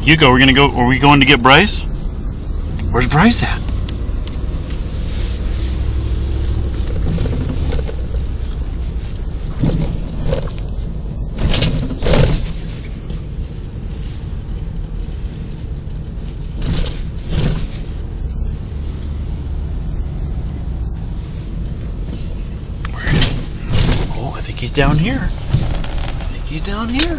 Hugo, are we going to get Bryce? Where's Bryce at? Oh, I think he's down here. I think he's down here.